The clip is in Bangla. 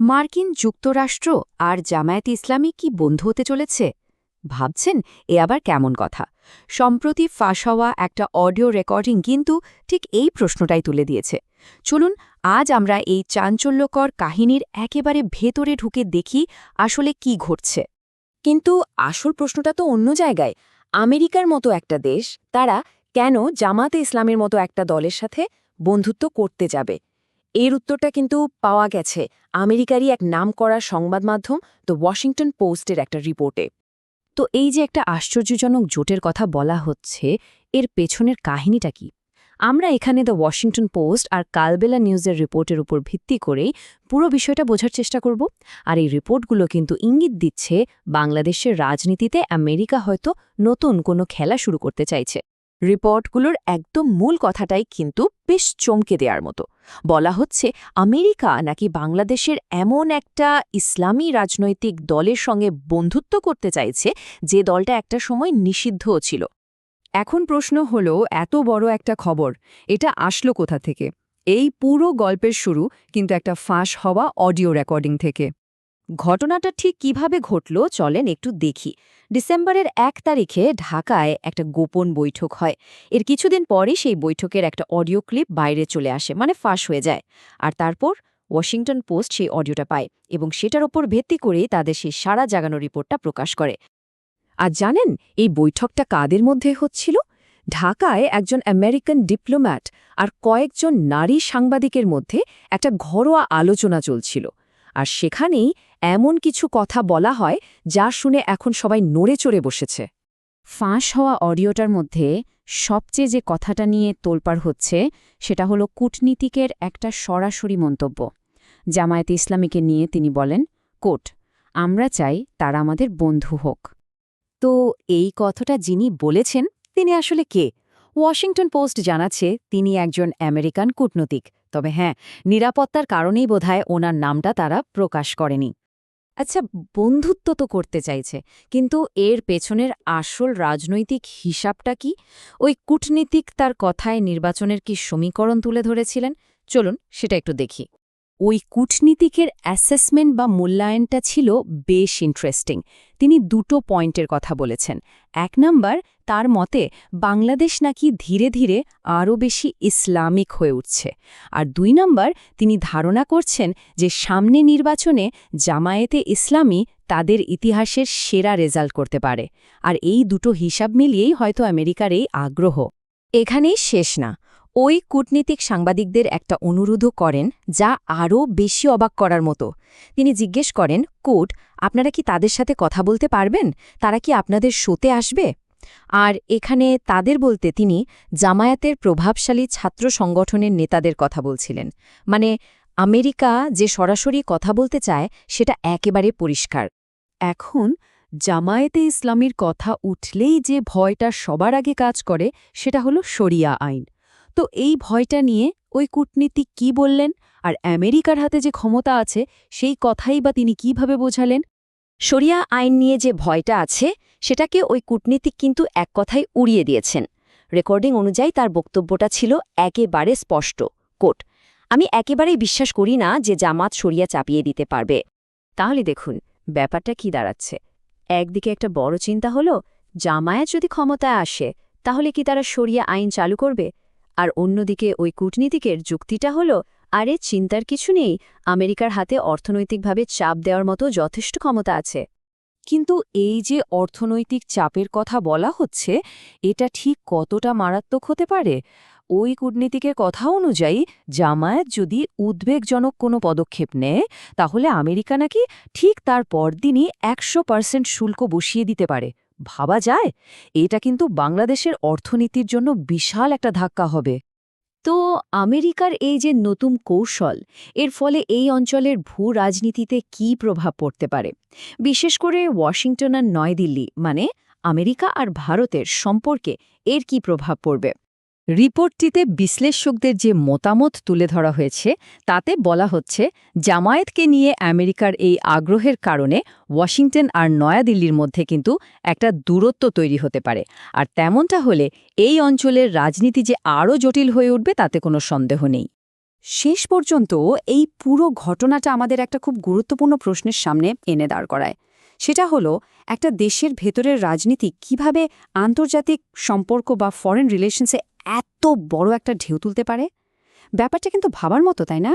মার্কিন যুক্তরাষ্ট্র আর জামায়াতে ইসলামী কি বন্ধু হতে চলেছে? ভাবছেন এ আবার কেমন কথা? সম্প্রতি ফাঁস হওয়া একটা অডিও রেকর্ডিং কিন্তু ঠিক এই প্রশ্নটাই তুলে দিয়েছে। চলুন আজ আমরা এই চাঞ্চল্যকর কাহিনীর একেবারে ভেতরে ঢুকে দেখি আসলে কি ঘটছে। কিন্তু আসল প্রশ্নটা তো অন্য জায়গায়। আমেরিকার মতো একটা দেশ, তারা কেন জামাতে ইসলামের মতো একটা দলের সাথে বন্ধুত্ব করতে যাবে? এর উত্তরটা কিন্তু পাওয়া গেছে আমেরিকারই এক নামকরা সংবাদ মাধ্যম দ্য ওয়াশিংটন পোস্টের একটা রিপোর্টে। তো এই যে একটা আশ্চর্যজনক জোটের কথা বলা হচ্ছে, এর পেছনের কাহিনীটা কি? আমরা এখানে দ্য ওয়াশিংটন পোস্ট আর কালবেলা নিউজের রিপোর্টের উপর ভিত্তি করেই পুরো বিষয়টা বোঝার চেষ্টা করব। আর এই রিপোর্টগুলো কিন্তু ইঙ্গিত দিচ্ছে বাংলাদেশের রাজনীতিতে আমেরিকা হয়তো নতুন কোনো খেলা শুরু করতে চাইছে। রিপোর্টগুলোর একদম মূল কথাটাই কিন্তু বেশ চমকে দেওয়ার মতো। বলা হচ্ছে আমেরিকা নাকি বাংলাদেশের এমন একটা ইসলামী রাজনৈতিক দলের সঙ্গে বন্ধুত্ব করতে চাইছে যে দলটা একটা সময় নিষিদ্ধও ছিল। এখন প্রশ্ন হলো, এত বড় একটা খবর এটা আসলো কোথা থেকে? এই পুরো গল্পের শুরু কিন্তু একটা ফাঁস হওয়া অডিও রেকর্ডিং থেকে। ঘটনাটা ঠিক কিভাবে ঘটল চলেন একটু দেখি। ডিসেম্বরের ১ তারিখে ঢাকায় একটা গোপন বৈঠক হয়। এর কিছুদিন পরই সেই বৈঠকের একটা অডিও ক্লিপ বাইরে চলে আসে, মানে ফাঁস হয়ে যায়। আর তারপর ওয়াশিংটন পোস্ট সেই অডিওটা পায় এবং সেটার ওপর ভিত্তি করেই তাদের সেই সারা জাগানো রিপোর্টটা প্রকাশ করে। আর জানেন এই বৈঠকটা কাদের মধ্যে হচ্ছিল? ঢাকায় একজন আমেরিকান ডিপ্লোম্যাট আর কয়েকজন নারী সাংবাদিকের মধ্যে একটা ঘরোয়া আলোচনা চলছিল। আর সেখানেই এমন কিছু কথা বলা হয় যা শুনে এখন সবাই নড়ে চড়ে বসেছে। ফাঁস হওয়া অডিওটার মধ্যে সবচেয়ে যে কথাটা নিয়ে তোলপাড় হচ্ছে সেটা হলো কূটনীতিকের একটা সরাসরি মন্তব্য। জামায়াতে ইসলামীকে নিয়ে তিনি বলেন, কোট, আমরা চাই তারা আমাদের বন্ধু হোক। তো এই কথাটা যিনি বলেছেন তিনি আসলে কে? ওয়াশিংটন পোস্ট জানাচ্ছে তিনি একজন আমেরিকান কূটনীতিক। তবে হ্যাঁ, নিরাপত্তার কারণেই বোধহয় ওনার নামটা তারা প্রকাশ করেনি। আচ্ছা, বন্ধুত্ব তো করতে চাইছে, কিন্তু এর পেছনের আসল রাজনৈতিক হিসাবটা কি? ওই কূটনীতিক তার কথায় নির্বাচনের কি সমীকরণ তুলে ধরেছিলেন? চলুন সেটা একটু দেখি। ওই কূটনীতিকের অ্যাসেসমেন্ট বা মূল্যায়নটা ছিল বেশ ইন্টারেস্টিং। তিনি দুটো পয়েন্টের কথা বলেছেন। ১ নাম্বার, তার মতে বাংলাদেশ নাকি ধীরে ধীরে আরও বেশি ইসলামিক হয়ে উঠছে। আর ২ নাম্বার, তিনি ধারণা করছেন যে সামনে নির্বাচনে জামায়াতে ইসলামী তাদের ইতিহাসের সেরা রেজাল্ট করতে পারে। আর এই দুটো হিসাব মিলিয়েই হয়তো আমেরিকার এই আগ্রহ। এখানেই শেষ না। ওই কূটনীতিক সাংবাদিকদের একটা অনুরোধও করেন যা আরও বেশি অবাক করার মতো। তিনি জিজ্ঞেস করেন, কোট, আপনারা কি তাদের সাথে কথা বলতে পারবেন? তারা কি আপনাদের শোতে আসবে? আর এখানে তাদের বলতে তিনি জামায়াতের প্রভাবশালী ছাত্র সংগঠনের নেতাদের কথা বলছিলেন। মানে আমেরিকা যে সরাসরি কথা বলতে চায় সেটা একেবারে পরিষ্কার। এখন জামায়াতে ইসলামীর কথা উঠলেই যে ভয়টা সবার আগে কাজ করে সেটা হলো শরিয়া আইন। তো এই ভয়টা নিয়ে ওই কূটনীতিক কি বললেন, আর আমেরিকার হাতে যে ক্ষমতা আছে সেই কথাই বা তিনি কিভাবে বোঝালেন? শরিয়া আইন নিয়ে যে ভয়টা আছে সেটাকে ওই কূটনীতিক কিন্তু এক কথায় উড়িয়ে দিয়েছেন। রেকর্ডিং অনুযায়ী তার বক্তব্যটা ছিল একেবারে স্পষ্ট, কোট, আমি একেবারেই বিশ্বাস করি না যে জামাত শরিয়া চাপিয়ে দিতে পারবে। তাহলে দেখুন ব্যাপারটা কি দাঁড়াচ্ছে। একদিকে একটা বড় চিন্তা হলো জামায়াত যদি ক্ষমতায় আসে তাহলে কি তারা শরিয়া আইন চালু করবে? আর অন্যদিকে ওই কূটনীতিকের যুক্তিটা হলো, আরে চিন্তার কিছু নেই, আমেরিকার হাতে অর্থনৈতিকভাবে চাপ দেওয়ার মতো যথেষ্ট ক্ষমতা আছে। কিন্তু এই যে অর্থনৈতিক চাপের কথা বলা হচ্ছে, এটা ঠিক কতটা মারাত্মক হতে পারে? ওই কূটনীতিকের কথা অনুযায়ী জামায়াত যদি উদ্বেগজনক কোনো পদক্ষেপ নেয় তাহলে আমেরিকা নাকি ঠিক তার পরদিনই ১০০% শুল্ক বসিয়ে দিতে পারে। ভাবা যায়? এটা কিন্তু বাংলাদেশের অর্থনীতির জন্য বিশাল একটা ধাক্কা হবে। তো আমেরিকার এই যে নতুন কৌশল, এর ফলে এই অঞ্চলের ভূ রাজনীতিতে কী প্রভাব পড়তে পারে? বিশেষ করে ওয়াশিংটন আর নয়াদিল্লি, মানে আমেরিকা আর ভারতের সম্পর্কে এর কী প্রভাব পড়বে? রিপোর্টটিতে বিশ্লেষকদের যে মতামত তুলে ধরা হয়েছে তাতে বলা হচ্ছে জামায়াতকে নিয়ে আমেরিকার এই আগ্রহের কারণে ওয়াশিংটন আর নয়াদিল্লির মধ্যে কিন্তু একটা দূরত্ব তৈরি হতে পারে। আর তেমনটা হলে এই অঞ্চলের রাজনীতি যে আরও জটিল হয়ে উঠবে তাতে কোনো সন্দেহ নেই। শেষ পর্যন্ত এই পুরো ঘটনাটা আমাদের একটা খুব গুরুত্বপূর্ণ প্রশ্নের সামনে এনে দাঁড় করায়। সেটা হলো একটা দেশের ভেতরের রাজনীতি কিভাবে আন্তর্জাতিক সম্পর্ক বা ফরেন রিলেশনসে এত বড় একটা ঢেউ তুলতে পারে। ব্যাপারটা কিন্তু ভাবার মতো, তাই না?